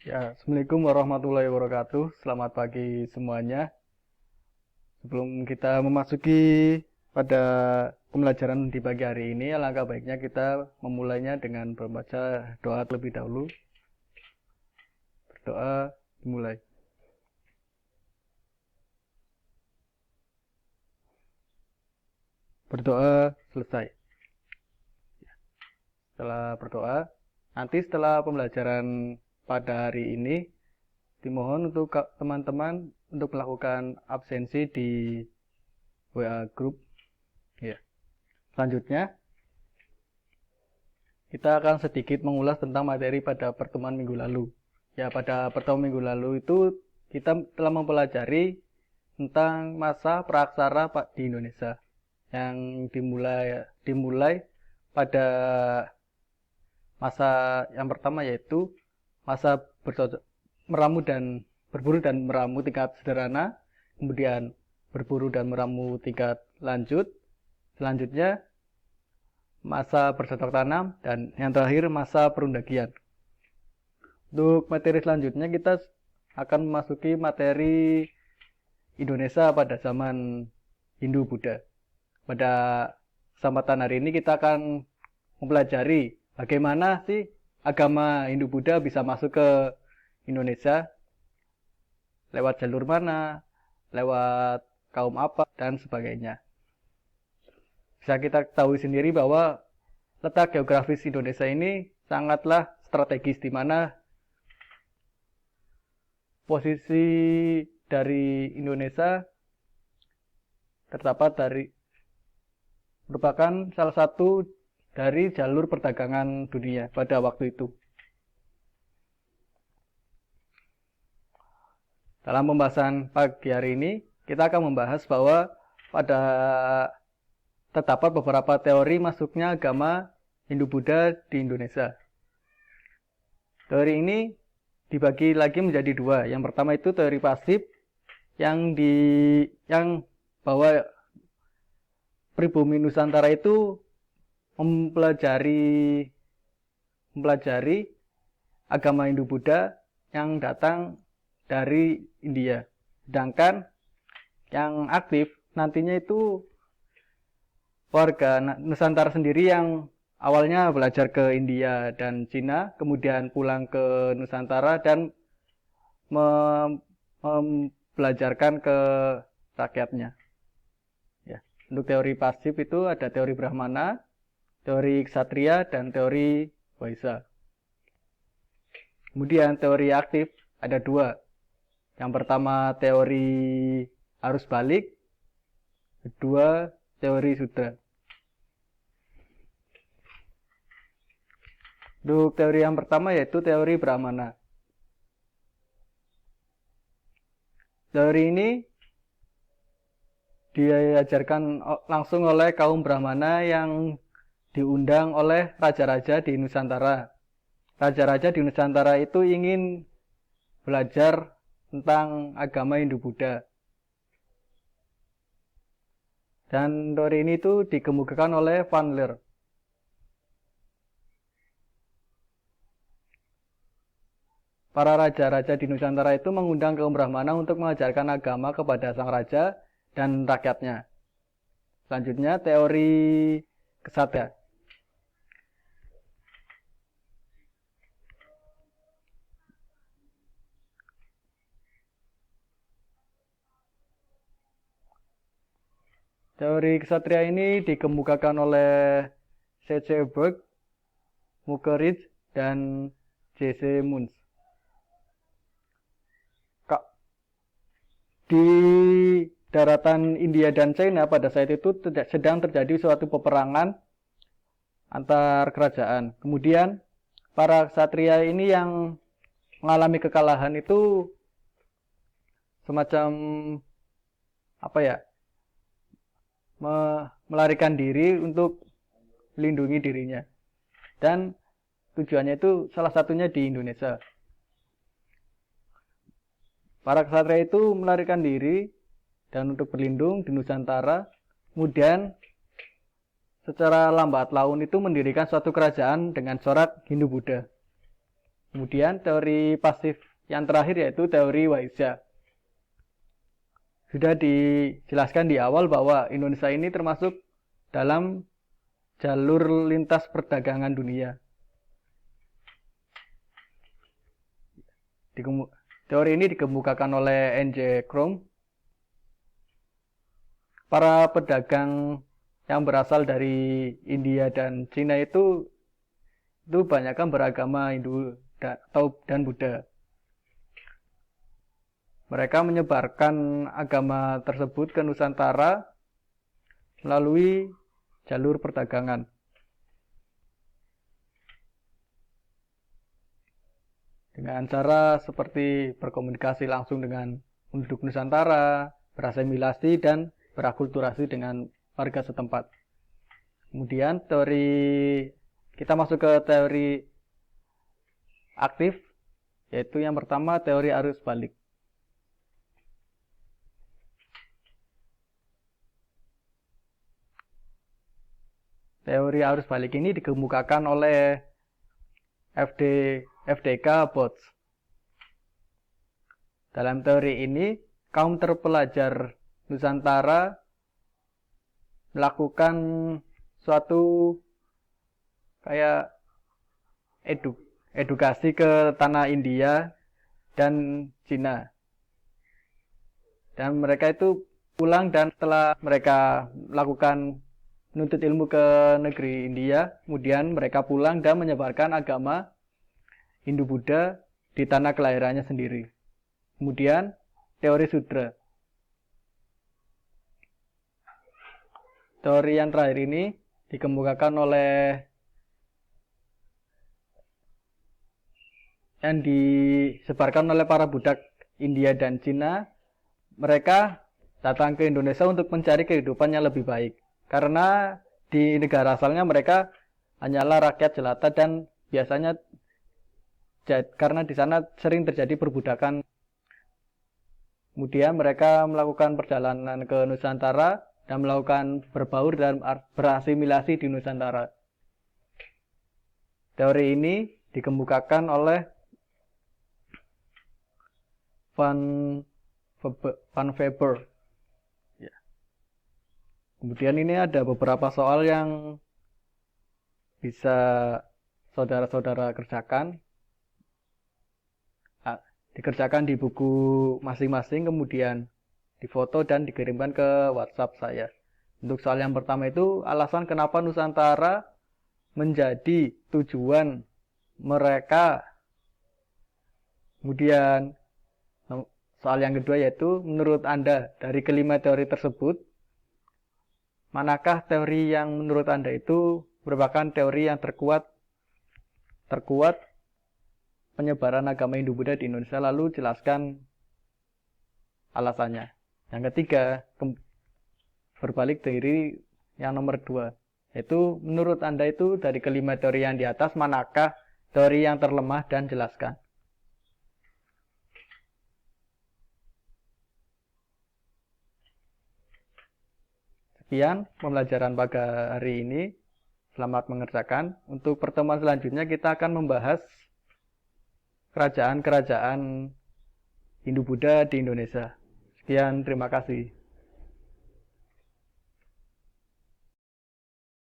Ya, Assalamualaikum warahmatullahi wabarakatuh. Selamat pagi semuanya. Sebelum kita memasuki pada pembelajaran di pagi hari ini, alangkah baiknya kita memulainya dengan membaca doa terlebih dahulu. Berdoa dimulai. Berdoa selesai. Setelah berdoa, nanti setelah pembelajaran pada hari ini, dimohon untuk teman-teman untuk melakukan absensi di WA Group. Ya. Selanjutnya, kita akan sedikit mengulas tentang materi pada pertemuan minggu lalu. Ya, pada pertemuan minggu lalu itu kita telah mempelajari tentang masa praaksara di Indonesia yang dimulai pada masa yang pertama, yaitu masa meramu dan berburu dan meramu tingkat sederhana, kemudian berburu dan meramu tingkat lanjut, selanjutnya masa bercocok tanam, dan yang terakhir masa perundagian. Untuk materi selanjutnya kita akan memasuki materi Indonesia pada zaman Hindu-Buddha. Pada kesempatan hari ini kita akan mempelajari bagaimana sih agama Hindu-Buddha bisa masuk ke Indonesia, lewat jalur mana, lewat kaum apa, dan sebagainya. Bisa kita ketahui sendiri bahwa letak geografis Indonesia ini sangatlah strategis, di mana posisi dari Indonesia terdapat merupakan salah satu dari jalur perdagangan dunia pada waktu itu. Dalam pembahasan pagi hari ini, kita akan membahas bahwa terdapat beberapa teori masuknya agama Hindu-Buddha di Indonesia. Teori ini dibagi lagi menjadi dua. Yang pertama itu teori pasif, yang bahwa pribumi Nusantara itu mempelajari agama Hindu-Buddha yang datang dari India. Sedangkan yang aktif nantinya itu warga Nusantara sendiri yang awalnya belajar ke India dan Cina, kemudian pulang ke Nusantara dan belajarkan ke rakyatnya. Ya. Untuk teori pasif itu ada teori Brahmana, teori Ksatria, dan teori Waisa. Kemudian teori aktif ada dua. Yang pertama teori arus balik, kedua teori Sudra. Untuk teori yang pertama yaitu teori Brahmana. Teori ini diajarkan langsung oleh kaum Brahmana yang diundang oleh raja-raja di Nusantara. Raja-raja di Nusantara itu ingin belajar tentang agama Hindu-Buddha. Dan teori ini itu dikemukakan oleh Van Leer. Para raja-raja di Nusantara itu mengundang kaum Brahmana untuk mengajarkan agama kepada sang raja dan rakyatnya. Selanjutnya teori Ksatra. Teori Ksatria ini dikemukakan oleh C.C. Burke, Mukherjee, dan J.C. Munz. Di daratan India dan China pada saat itu sedang terjadi suatu peperangan antar kerajaan. Kemudian para ksatria ini yang mengalami kekalahan itu semacam melarikan diri untuk melindungi dirinya. Dan tujuannya itu salah satunya di Indonesia. Para ksatria itu melarikan diri dan untuk berlindung di Nusantara. Kemudian secara lambat laun itu mendirikan suatu kerajaan dengan corak Hindu-Buddha. Kemudian teori pasif yang terakhir yaitu teori Waisya. Sudah dijelaskan di awal bahwa Indonesia ini termasuk dalam jalur lintas perdagangan dunia. Teori ini dikemukakan oleh N.J. Crum. Para pedagang yang berasal dari India dan Cina itu banyakkan beragama Hindu dan Buddha. Mereka menyebarkan agama tersebut ke Nusantara melalui jalur perdagangan. Dengan cara seperti berkomunikasi langsung dengan penduduk Nusantara, berasimilasi dan berakulturasi dengan warga setempat. Kemudian kita masuk ke teori aktif, yaitu yang pertama teori arus balik. Teori arus balik ini dikemukakan oleh FDK Bots. Dalam teori ini, kaum terpelajar Nusantara melakukan suatu kayak edukasi ke tanah India dan Cina. Dan mereka itu pulang, dan setelah mereka melakukan menuntut ilmu ke negeri India, kemudian mereka pulang dan menyebarkan agama Hindu-Buddha di tanah kelahirannya sendiri. Kemudian teori Sudra. Teori yang terakhir ini dikemukakan oleh yang disebarkan oleh para budak India dan Cina. Mereka datang ke Indonesia untuk mencari kehidupan yang lebih baik. Karena di negara asalnya mereka hanyalah rakyat jelata, dan biasanya karena di sana sering terjadi perbudakan. Kemudian mereka melakukan perjalanan ke Nusantara dan melakukan berbaur dan berasimilasi di Nusantara. Teori ini dikemukakan oleh Van Weber. Ya. Kemudian ini ada beberapa soal yang bisa saudara-saudara kerjakan. Dikerjakan di buku masing-masing, kemudian difoto dan dikirimkan ke WhatsApp saya. Untuk soal yang pertama itu, alasan kenapa Nusantara menjadi tujuan mereka. Kemudian soal yang kedua yaitu, menurut Anda dari kelima teori tersebut, manakah teori yang menurut Anda itu merupakan teori yang terkuat penyebaran agama Hindu-Buddha di Indonesia? Lalu jelaskan alasannya. Yang ketiga, berbalik teori yang nomor 2, yaitu menurut Anda itu dari kelima teori yang di atas, manakah teori yang terlemah, dan jelaskan. Sekian pembelajaran pada hari ini. Selamat mengerjakan. Untuk pertemuan selanjutnya kita akan membahas kerajaan-kerajaan Hindu-Buddha di Indonesia. Sekian, terima kasih.